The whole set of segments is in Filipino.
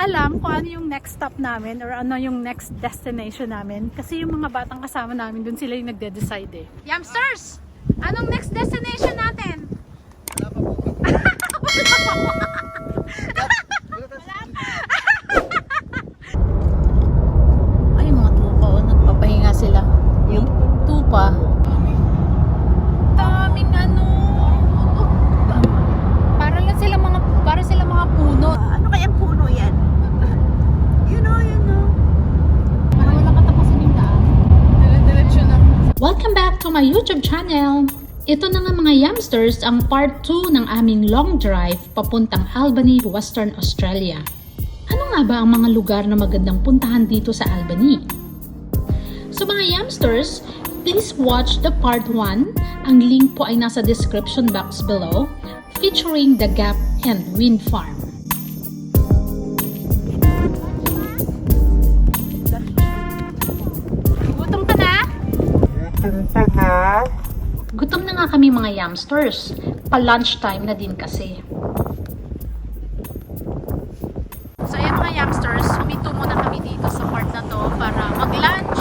alam kung ano yung next stop namin or ano yung next destination namin. Kasi yung mga batang kasama namin, dun sila yung nagde-decide eh. Yamsters! Anong next destination natin? Ay, mga tupa oh, nagpapahinga sila. Yung tupa. Daming ano. Para sila mga puno. Ano kayang puno yan? Yun o. Parang wala katapusin yung daan. Diretso na. Welcome back to my YouTube channel. Ito na nga mga Yamsters ang part 2 ng aming long drive papuntang Albany, Western Australia. Ano nga ba ang mga lugar na magandang puntahan dito sa Albany? So mga Yamsters, please watch the part 1. Ang link po ay nasa description box below, featuring the Gap and Wind Farm. Gutom ka na? Gutom na nga kami mga Yamsters. Pa-lunchtime na din kasi. So ayan mga Yamsters, huminto muna kami dito sa part na to para mag-lunch.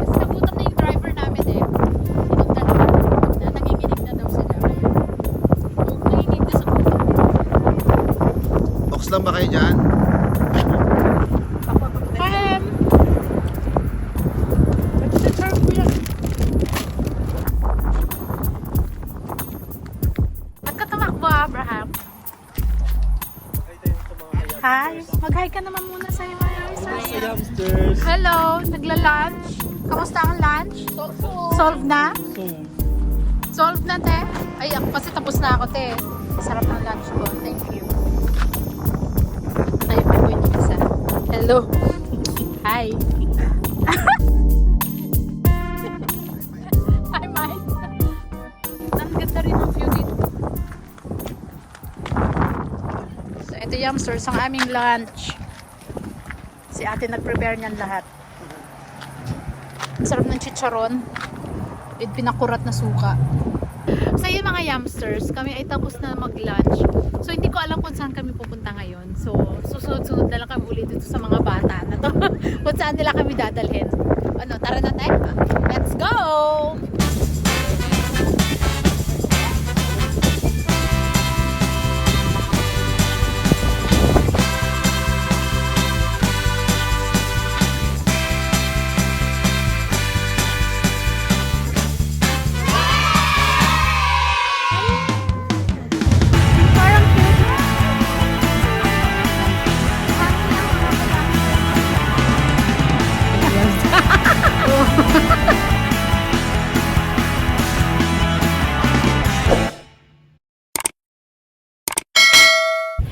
Kasi nagutom na yung driver namin eh. Nanginginig na daw sila. Nanginginig na sa gutom. Box lang ba kayo dyan? Abraham. Hi. Mag-hi ka naman muna sa iyo. Yamsters. Hello. Nagla-lunch. Kamusta ang lunch? Solve na? Solve na, te? Ay, ako kasi tapos na ako, te. Sarap ng lunch ko. Thank you. Ay, may point isa. Hello. Hi. Hi, Mike. Ang ganda rin ang view dito. Ito Yamsters, ang aming lunch. Si ate nag-prepare niyan lahat. Ang sarap ng chicharon with pinakurat na suka. So yun mga Yamsters, kami ay tapos na mag-lunch. So hindi ko alam kung saan kami pupunta ngayon. So susunod na lang kami ulit dito sa mga bata na to. Kung saan nila kami dadalhin. Ano, tara na tayo. Let's go!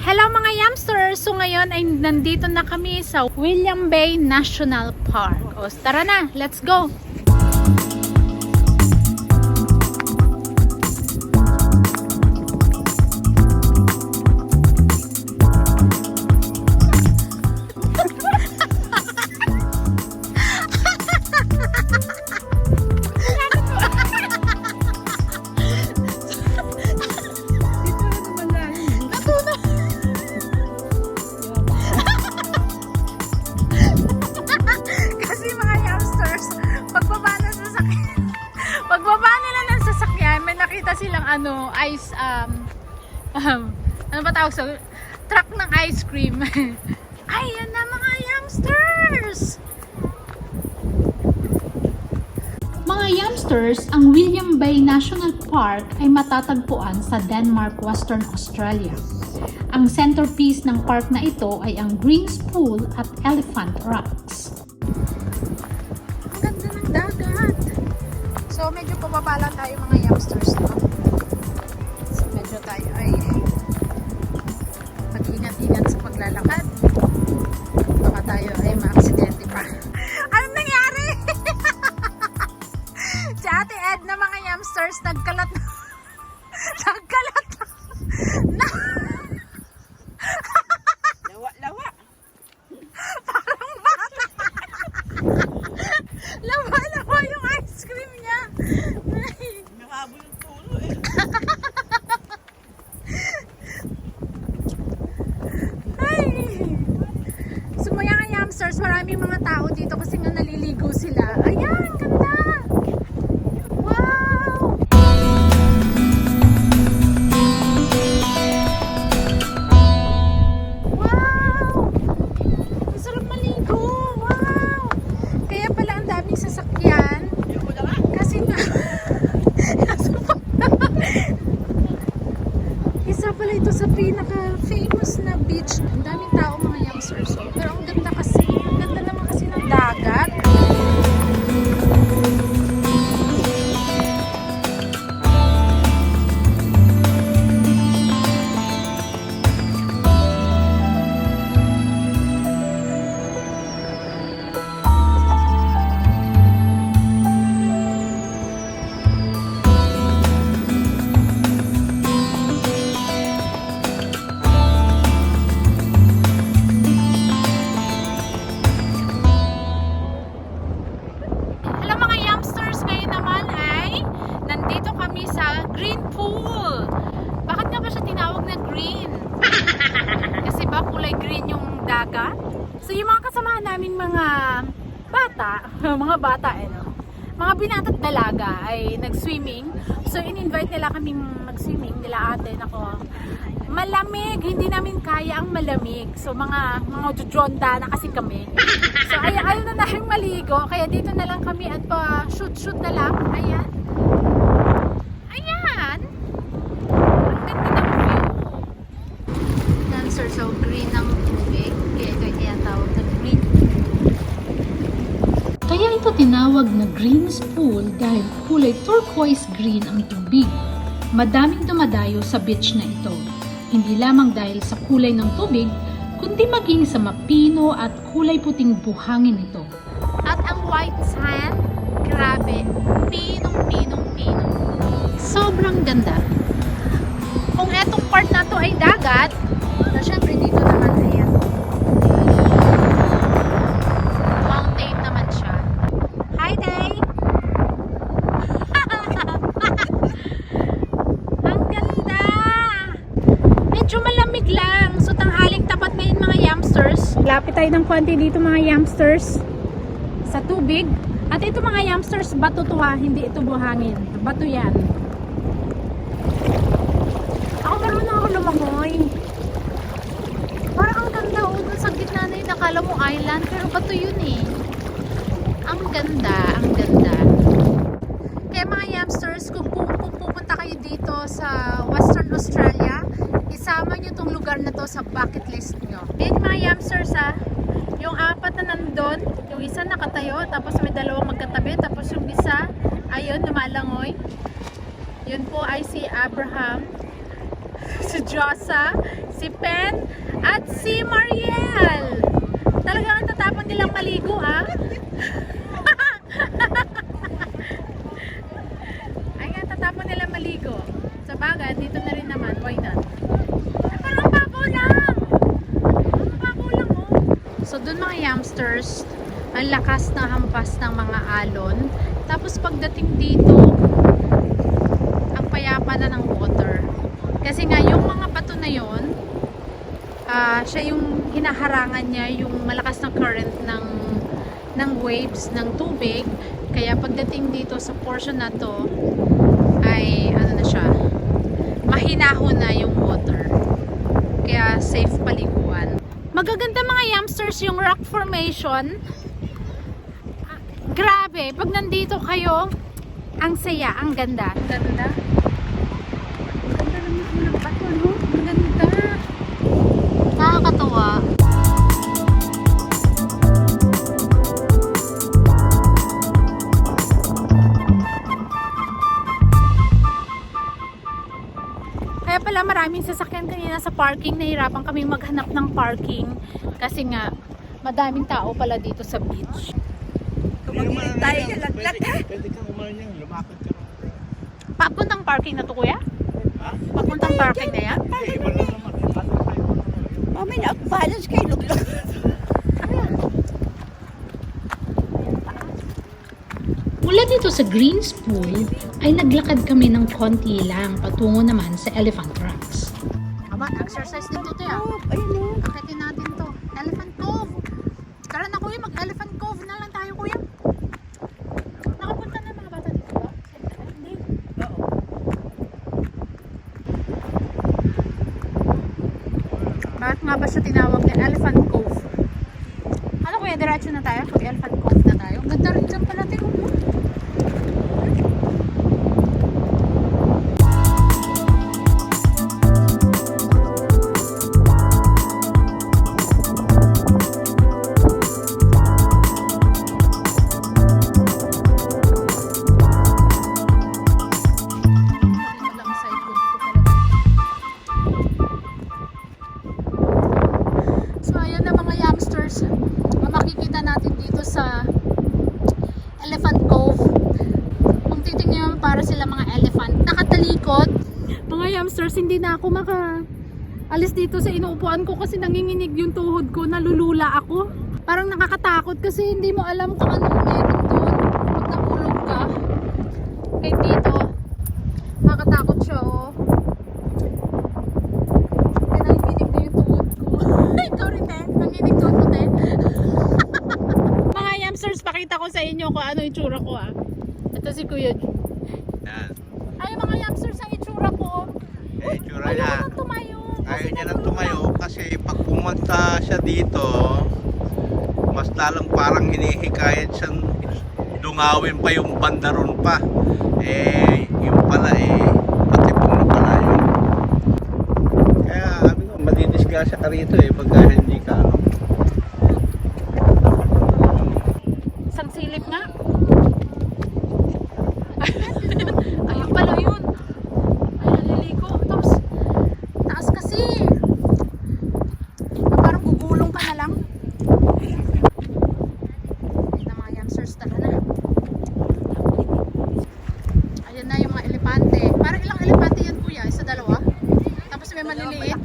Hello mga Yamsters! So ngayon ay nandito na kami sa William Bay National Park. O tara na, let's go! Ano, ice, ano ba tawag sa truck ng ice cream. Ayan na mga Yamsters! Mga Yamsters, ang William Bay National Park ay matatagpuan sa Denmark, Western Australia. Ang centerpiece ng park na ito ay ang Greens Pool at Elephant Rocks. Ang ganda ng dagat! So medyo pababa lang tayo mga Yamsters, no? Tayo ay mag-ingat-ingat sa paglalakad. Baka tayo ay ma-aksidente pa. Anong nangyari? Si Ate Ed na mga Yamsters nagkalat na Lawa. parang bata. Lawa yung ice cream niya. Nakabol yung puno eh. Ay! Yamsters, maraming mga tao dito kasi nga naliligo sila. Ayan, ganda! Wow! Wow! Ang sarap maligo! Wow! Kaya pala ang daming sasakyan. Kasi nga, isa pala ito sa pinaka-famous na beach. Ang daming tao mga youngsters. So. Pero ang ganda kasi. Ang ganda naman kasi ng dagat. Hello mga youngsters, ngayon naman ay nandito kami sa green pool. Bakit nga ba siya tinawag na green? Kasi ba kulay green yung dagat? So yung mga kasamahan namin mga bata, mga bata mga binata't dalaga ay nag-swimming. So in-invite nila kami mag-swimming, nila ate, ako. Malamig, hindi namin kaya ang malamig. So mga jujonda na kasi kami. So ayaw na namin maligo, kaya dito na lang kami at pa shoot na lang. Ayan. Ayan. Ang ganda ng view. Yan sir, so green ang tubig. Kaya ito tinatawag na green. Kaya ito tinawag na Green's Pool dahil kulay turquoise green ang tubig. Madaming dumadayo sa beach na ito. Hindi lamang dahil sa kulay ng tubig, kundi maging sa mapino at kulay puting buhangin nito. At ang white sand, grabe, pinong. Sobrang ganda. Kung etong part na to ay dagat, na syempre dito naman, ayan. Mountain naman siya. Hi, Day! Ang ganda! Medyo malamig lang. So, tanghaling tapat ngayon mga youngsters. Lapit tayo ng konti dito mga youngsters sa tubig. At ito mga youngsters, bato to ha, hindi ito buhangin. Bato yan. Ako marunong ako lumangoy. Parang ang ganda o, dun sa gitna na yun, nakala mo island, pero bato yun eh. Ang ganda, ang ganda. Kaya mga youngsters, kung pupunta kayo dito sa Western Australia, isama nyo tong lugar na to sa bucket list nyo. Yan mga youngsters ha, yung apat na nandun, yung isa nakatayo, tapos may dalawang magkatabi, tapos yung isa, ayun, lumalangoy. Yun po ay si Abraham, si Josa, si Pen, at si Mariel. Talagang ang tatapang nilang maligo ha. Ayan, tatapang nilang maligo. Sa bagay, dito na rin naman, why not? Parang babaw lang. So dun mga youngsters, ang lakas na hampas ng mga alon. Tapos pagdating dito, ang payapa na ng water. Kasi nga yung mga bato na yon, siya yung hinaharangan niya yung malakas na current ng waves ng tubig. Kaya pagdating dito sa portion na to, ay ano na siya, mahinahon na yung water. Kaya safe paliguan. Magaganda mga youngsters yung rock formation. Grabe, pag nandito kayo, ang saya, ang ganda. Ang ganda. Ang ganda naman ng bato, no? Ang ganda. Nakakatawa. Kaya pala maraming sasakyan kanina sa parking. Nahirapan kaming maghanap ng parking kasi nga madaming tao pala dito sa beach. Kumagilid tayo sa laglag eh. Pwede kang umayon yan, lumakad ka. Papuntang parking na to kuya? Ha? Papuntang parking na yan? Hindi, iba lang naman. Oh, may nag-balance kay luglog. Mula dito sa Green's Pool ay naglakad kami ng konti lang patungo naman sa Elephant Rocks. Aba, exercise din dito yan. Oh, ayun o. Akitin natin to. Elephant Cove. Tara na Diretso na tayo. Mag-Elephant Cove na tayo. Ganda rin dyan pala. Tingnan mo. So ayan na mga youngsters, ang makikita natin dito sa Elephant Cove. Kung titingnan para sila mga elephant, nakatalikod. Mga youngsters, hindi na ako alis dito sa inuupuan ko kasi nanginginig yung tuhod ko, nalulula ako. Parang nakakatakot kasi hindi mo alam kung anong meron doon pag nahulog ka. Kaya dito, nakakatakot siya oh. Nanginginig na yung tuhod ko. Ikaw rin eh, nanginginig tuhod mo din. Mga youngsters, pakita ko sa inyo kung ano yung itsura ko ah. Ito si Kuya. Yan. Ay mga youngsters, ang itsura ko. Tsura niya. Ayaw nang tumayo. Ayaw niya nang tumayo kasi pag pumunta siya dito, mas lalong parang hinihikayat siyang dungawin pa yung bandaron pa. Yung pala patipong na pala yun. Kaya sabi ko, madidisgrasya ka rito pagka hindi ka Isang silip nga. Ayun pala yun. Ay, naliliko. Tapos, taas kasi. Parang gugulong ka na lang. Na mga youngsters, tara na. Ayan na yung mga elepante. Parang ilang elepante yan kuya? Isa, dalawa? Tapos may maliliit.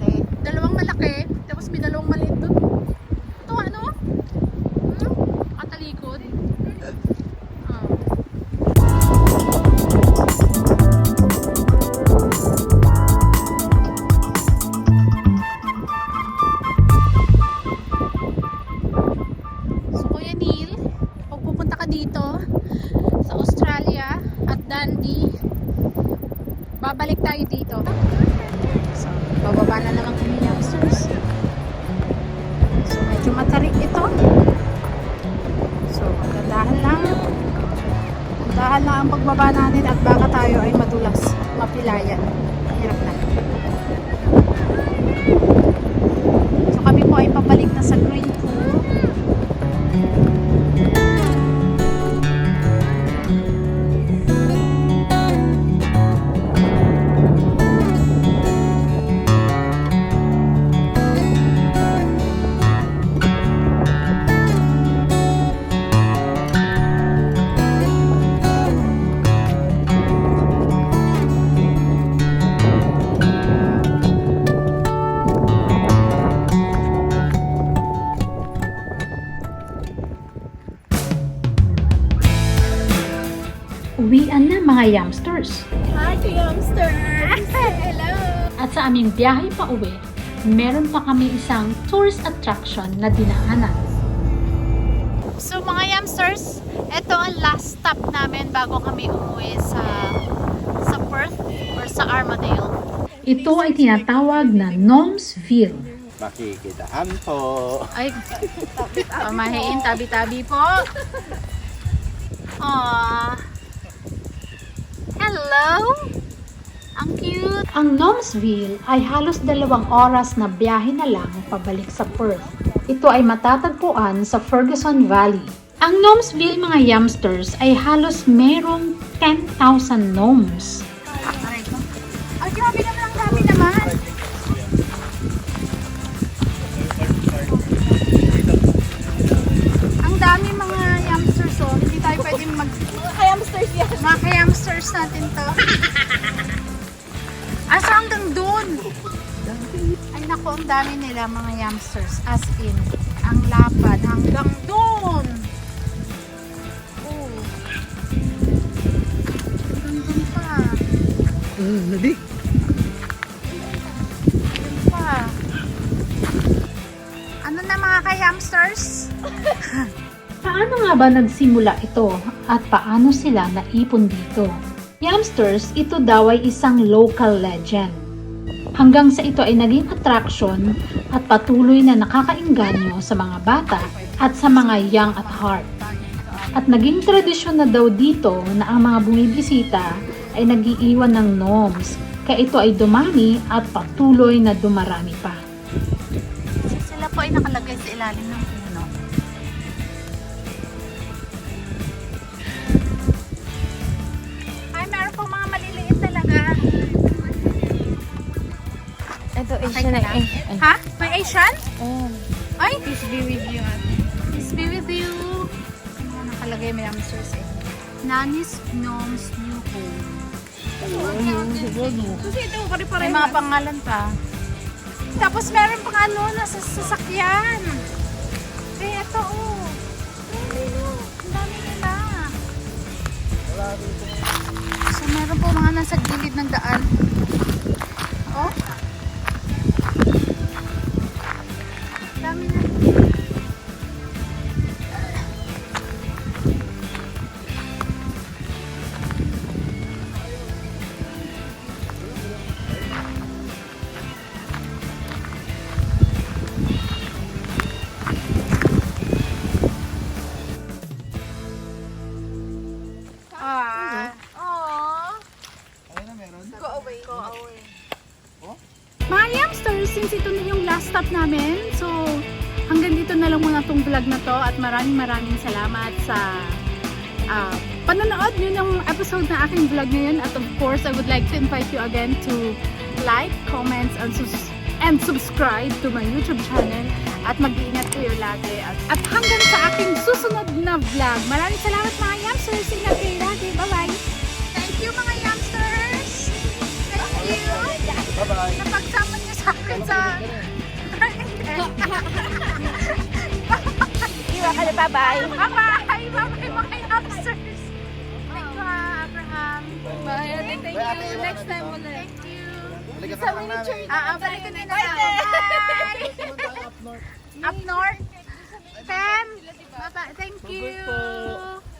Dalawang malaki. Tapos may dalawang maliit doon. Ito ano? Katalikod. So Kuya Neil, pag pupunta ka dito sa Australia at Dundee, babalik tayo dito. So, bababa na naman kami youngsters. So, medyo matarik ito. So, dahan lang. Dahan lang ang pagbaba natin at baka tayo ay madulas, mapilayan. Hirap na. So, kami po ay pabalik na sa Green Pool. Uwian na mga youngsters. Hi, youngsters! Hello! At sa aming biyahe pa uwi, meron pa kami isang tourist attraction na dinaanan. So mga youngsters, ito ang last stop namin bago kami umuwi sa Perth or sa Armadale. Ito ay tinatawag na Gnomesville. makikitaan po. Ay, pamahiin, tabi-tabi po. Aww. Hello! Ang cute! Ang Gnomesville ay halos 2 oras na biyahe na lang pabalik sa Perth. Ito ay matatagpuan sa Ferguson Valley. Ang Gnomesville mga youngsters ay halos merong 10,000 gnomes. Ay, grabe naman, ang dami naman! Ang dami mga youngsters, oh. Hindi tayo pwedeng Hamsters yan. mga ka-youngsters natin to. Asa hanggang dun? Ay naku, ang dami nila mga youngsters. As in, ang lapad hanggang dun. Oh. Hanggang dun pa. Nabi. Dun pa. Ano na mga ka-youngsters? Paano nga ba nagsimula ito at paano sila naipon dito? Youngsters, ito daw ay isang local legend. hanggang sa ito ay naging attraction at patuloy na nakakainganyo sa mga bata at sa mga young at heart. At naging tradisyon na daw dito na ang mga bumibisita ay nagiiwan ng gnomes, kaya ito ay dumami at patuloy na dumarami pa. Sila po ay nakalagay sa ilalim ng puno. Ay, meron pong mga maliliit talaga. Ito, Asian na eh. Ha? May Asian? Oh. Ay! Peace be with you. Peace be with you. Ano nakalagay may hamsters eh. Nani's Gnomes New Home. Kasi ito, May pare-pare. mga pangalan pa. Tapos meron pang ano, nasa sasakyan. Eh, ito oh. Ang dami nila. So, meron po mga nasa gilid ng daan. Oh. Ang dami na. Mga Yamsters, since ito na yung last stop namin, so hanggang dito na lang muna tong vlog na to at maraming salamat sa panonood nyo ng episode na aking vlog ngayon. At of course, I would like to invite you again to like, comment, and subscribe to my YouTube channel at mag-iingat kayo lagi. At hanggang sa aking susunod na vlog. Maraming salamat mga Yamsters. Ingat kayo lagi. Bye-bye! Thank you mga youngsters! Thank you! Bye-bye. Napagsama niyo sa akin sa... Iwa ka na, bye-bye. Bye-bye! Bye-bye mga youngsters! Thank you Abraham! Bye. Thank you. Next time ulit. Thank you! Sa miniature. Balikan din na ako. Bye! Up north? Pam! Bye-bye! Thank you!